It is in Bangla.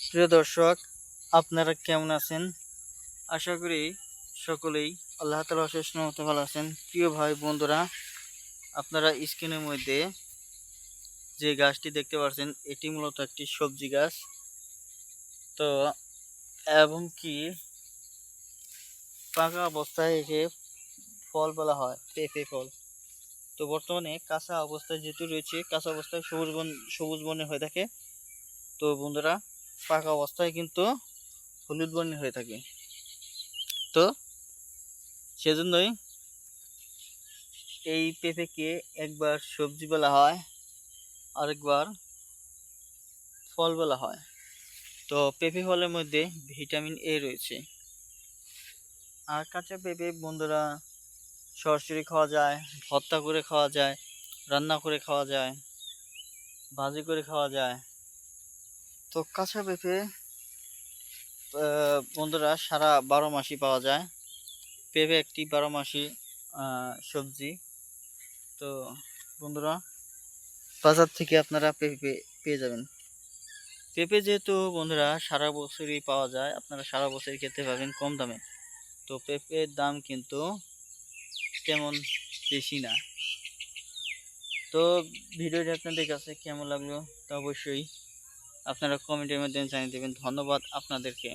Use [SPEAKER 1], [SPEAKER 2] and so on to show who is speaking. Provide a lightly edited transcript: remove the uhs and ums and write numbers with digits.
[SPEAKER 1] প্রিয় দর্শক, আপনারা কেমন আছেন? আশা করি সকলেই আল্লাহ তাআলার অশেষ রহমতে ভালো আছেন। প্রিয় ভাই বন্ধুরা, আপনারা স্ক্রিনের মধ্যে যে গাছটি দেখতে পাচ্ছেন এটি মূলত একটি সবজি গাছ। তো এবং কি পাকা অবস্থায় একে ফল বলা হয় পেঁপে ফল। তো বর্তমানে কাঁচা অবস্থায় যেহেতু রয়েছে, কাঁচা অবস্থায় সবুজ বর্ণের হয়ে থাকে। তো বন্ধুরা, পাকা অবস্থায় কিন্তু হলুদ বর্ণের হয়ে থাকে। তো সেজন্যই এই পেঁপেকে একবার সবজি বলা হয়, আরেকবার ফল বলা হয়। তো পেঁপে ফলের মধ্যে ভিটামিন এ রয়েছে। আর কাঁচা পেঁপে বন্ধুরা সরাসরি খাওয়া যায়, ভর্তা করে খাওয়া যায়, রান্না করে খাওয়া যায়, ভাজি করে খাওয়া যায়। তো কাঁচা পেঁপে বন্ধুরা সারা 12 মাসই পাওয়া যায়। পেঁপে একটি 12 মাসি সবজি। তো বন্ধুরা, বাজার থেকে আপনারা পেঁপে পেয়ে যাবেন। পেঁপে যেহেতু বন্ধুরা সারা বছরই পাওয়া যায়, আপনারা সারা বছরই খেতে পাবেন কম দামে। তো পেঁপের দাম কিন্তু তেমন বেশি না। তো ভিডিওটি আপনাদের কাছে কেমন লাগলো তা অবশ্যই আপনারা কমেন্টের মাধ্যমে জানিয়ে দেবেন। ধন্যবাদ আপনাদেরকে।